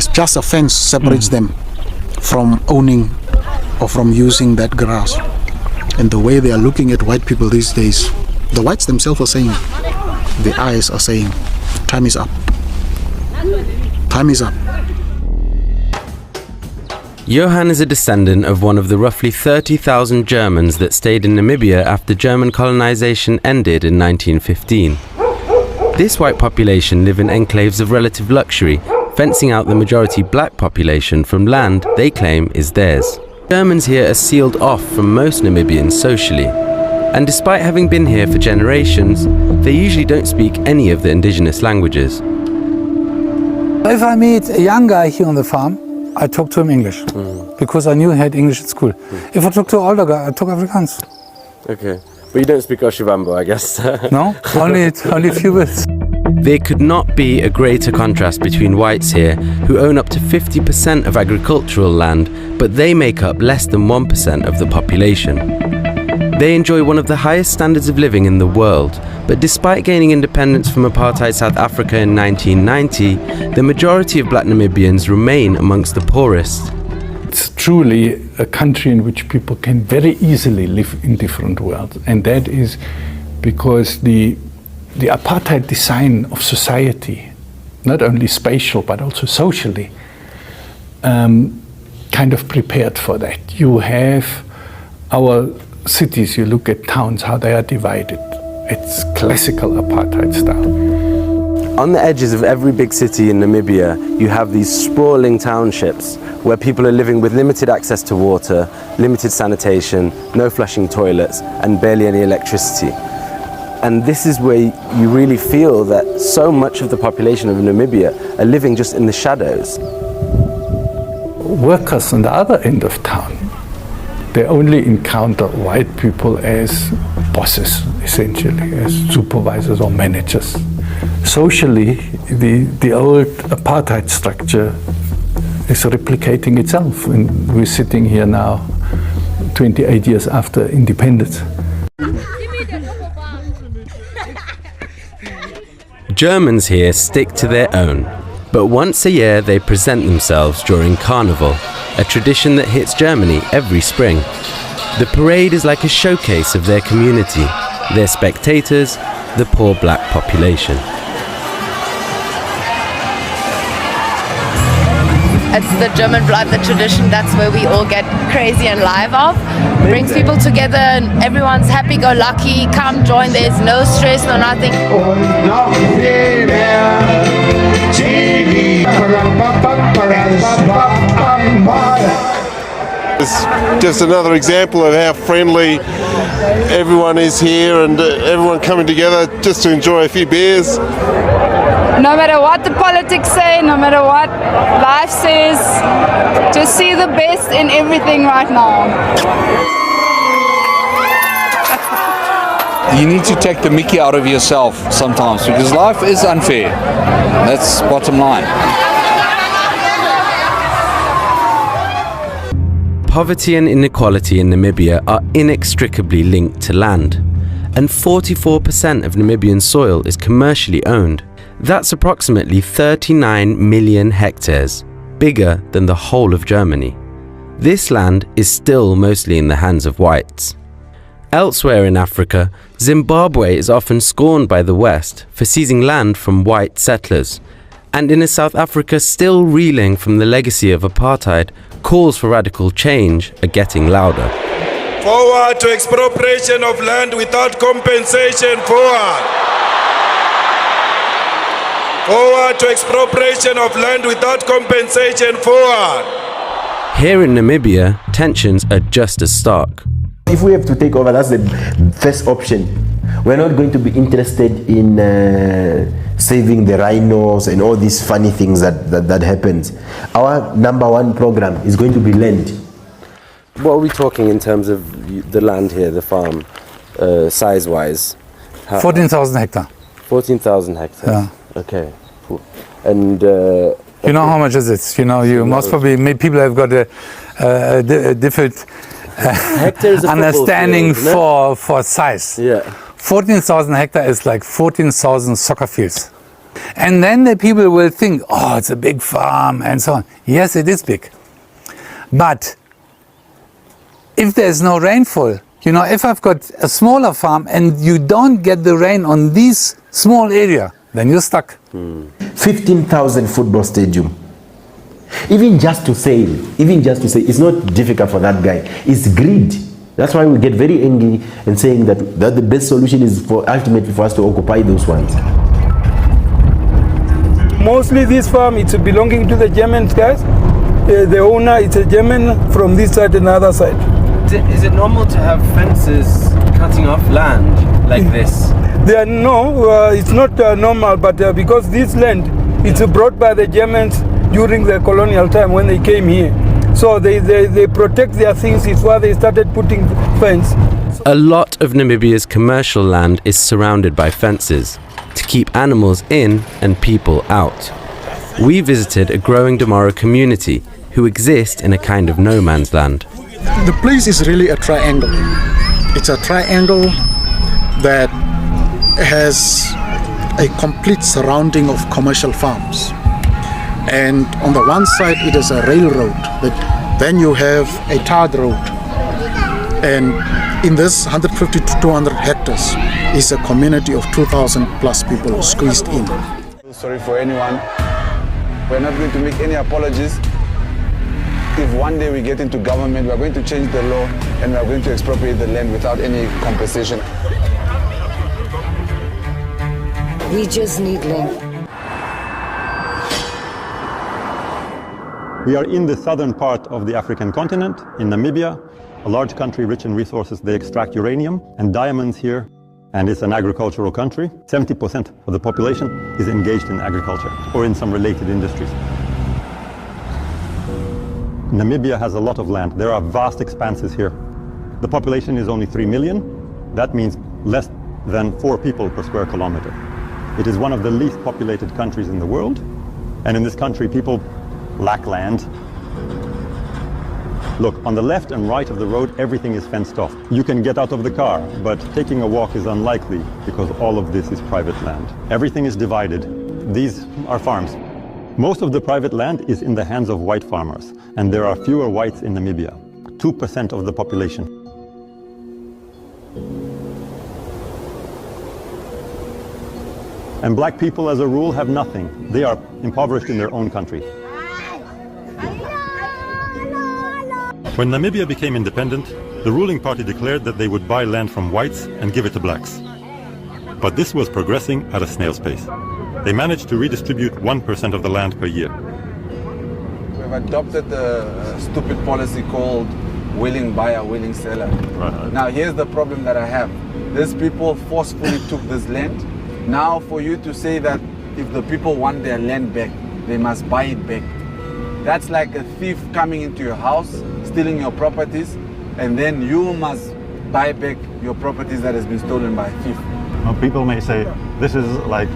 There's just a fence separates them from owning or from using that grass. And the way they are looking at white people these days, the whites themselves are saying, the eyes are saying, time is up. Time is up. Johan is a descendant of one of the roughly 30,000 Germans that stayed in Namibia after German colonization ended in 1915. This white population live in enclaves of relative luxury, fencing out the majority black population from land they claim is theirs. Germans here are sealed off from most Namibians socially, and despite having been here for generations, they usually don't speak any of the indigenous languages. If I meet a young guy here on the farm, I talk to him English, because I knew he had English at school. If I talk to an older guy, I talk Afrikaans. Okay, but you don't speak Oshibambo, I guess. No, only a few words. There could not be a greater contrast between whites here, who own up to 50% of agricultural land, but they make up less than 1% of the population. They enjoy one of the highest standards of living in the world, but despite gaining independence from apartheid South Africa in 1990, the majority of black Namibians remain amongst the poorest. It's truly a country in which people can very easily live in different worlds, and that is because the apartheid design of society, not only spatial but also socially, kind of prepared for that. You have our cities, you look at towns, how they are divided. It's classical apartheid style. On the edges of every big city in Namibia, you have these sprawling townships where people are living with limited access to water, limited sanitation, no flushing toilets, and barely any electricity. And this is where you really feel that so much of the population of Namibia are living just in the shadows. Workers on the other end of town, they only encounter white people as bosses, essentially, as supervisors or managers. Socially, the old apartheid structure is replicating itself, and we're sitting here now, 28 years after independence. Germans here stick to their own, but once a year they present themselves during Carnival, a tradition that hits Germany every spring. The parade is like a showcase of their community, their spectators, the poor black population. It's the German blood, the tradition, that's where we all get crazy and live off. Brings people together and everyone's happy-go-lucky, come join, there's no stress, no nothing. It's just another example of how friendly everyone is here, and everyone coming together just to enjoy a few beers. No matter what the politics say, no matter what life says, just see the best in everything right now. You need to take the mickey out of yourself sometimes, because life is unfair. That's bottom line. Poverty and inequality in Namibia are inextricably linked to land, and 44% of Namibian soil is commercially owned. That's approximately 39 million hectares, bigger than the whole of Germany. This land is still mostly in the hands of whites. Elsewhere in Africa, Zimbabwe is often scorned by the West for seizing land from white settlers. And in a South Africa still reeling from the legacy of apartheid, calls for radical change are getting louder. Forward to expropriation of land without compensation, forward! Forward to expropriation of land without compensation, forward! Here in Namibia, tensions are just as stark. If we have to take over, that's the first option. We're not going to be interested in saving the rhinos and all these funny things that happens. Our number one program is going to be land. What are we talking in terms of the land here, the farm, size-wise? 14,000 hectares. 14,000 hectares. Yeah. Okay. Cool. And you know how much is it? You know, you most probably people have got a different understanding field, for size. Yeah. 14,000 hectares is like 14,000 soccer fields. And then the people will think, oh, it's a big farm and so on. Yes, it is big. But if there's no rainfall, you know, if I've got a smaller farm and you don't get the rain on this small area, then you're stuck. 15,000 football stadium. Even just to say, it's not difficult for that guy. It's greed. That's why we get very angry and saying that the best solution is ultimately for us to occupy those ones. Mostly this farm, it's belonging to the German guys. The owner is a German from this side and the other side. Is it normal to have fences cutting off land like this? It's not normal, but because this land it's brought by the Germans during the colonial time when they came here. So they protect their things, it's why they started putting fence. A lot of Namibia's commercial land is surrounded by fences to keep animals in and people out. We visited a growing Damara community who exist in a kind of no man's land. The place is really a triangle. It's a triangle that has a complete surrounding of commercial farms. And on the one side it is a railroad, but then you have a tarred road. And in this 150 to 200 hectares is a community of 2,000 plus people squeezed in. Sorry for anyone. We're not going to make any apologies. If one day we get into government, we're going to change the law and we're going to expropriate the land without any compensation. We just need land. We are in the southern part of the African continent, in Namibia, a large country rich in resources. They extract uranium and diamonds here, and it's an agricultural country. 70% of the population is engaged in agriculture or in some related industries. Namibia has a lot of land. There are vast expanses here. The population is only 3 million. That means less than 4 people per square kilometer. It is one of the least populated countries in the world, and in this country people lack land. Look, on the left and right of the road, everything is fenced off. You can get out of the car, but taking a walk is unlikely because all of this is private land. Everything is divided. These are farms. Most of the private land is in the hands of white farmers, and there are fewer whites in Namibia, 2% of the population. And black people, as a rule, have nothing. They are impoverished in their own country. When Namibia became independent, the ruling party declared that they would buy land from whites and give it to blacks. But this was progressing at a snail's pace. They managed to redistribute 1% of the land per year. We've adopted a stupid policy called willing buyer, willing seller. Right. Now here's the problem that I have. These people forcefully took this land. Now for you to say that if the people want their land back, they must buy it back. That's like a thief coming into your house, stealing your properties, and then you must buy back your properties that has been stolen by a thief. Well, people may say, this is like,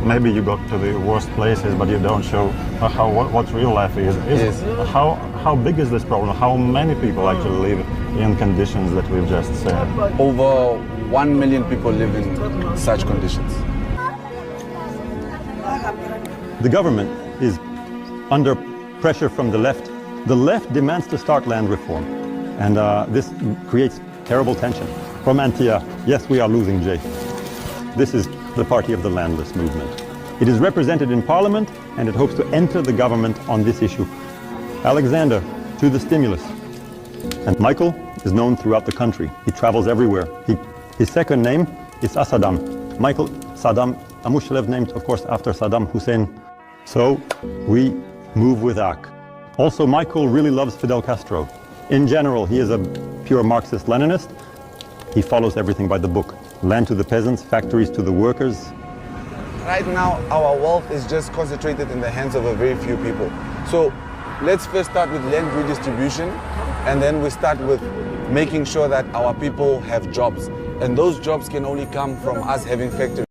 maybe you got to the worst places, but you don't show what real life is. Yes. How big is this problem? How many people actually live in conditions that we've just said? Over 1 million people live in such conditions. The government is under pressure from the left. The left demands to start land reform, and this creates terrible tension. From Antia, yes, we are losing Jay. This is the party of the landless movement. It is represented in parliament, and it hopes to enter the government on this issue. Alexander, to the stimulus. And Michael is known throughout the country. He travels everywhere. His second name is Asadam. Michael Saddam Amushalev, named, of course, after Saddam Hussein. So we move with AK. Also, Michael really loves Fidel Castro. In general, he is a pure Marxist-Leninist. He follows everything by the book. Land to the peasants, factories to the workers. Right now, our wealth is just concentrated in the hands of a very few people. So let's first start with land redistribution, and then we start with making sure that our people have jobs. And those jobs can only come from us having factories.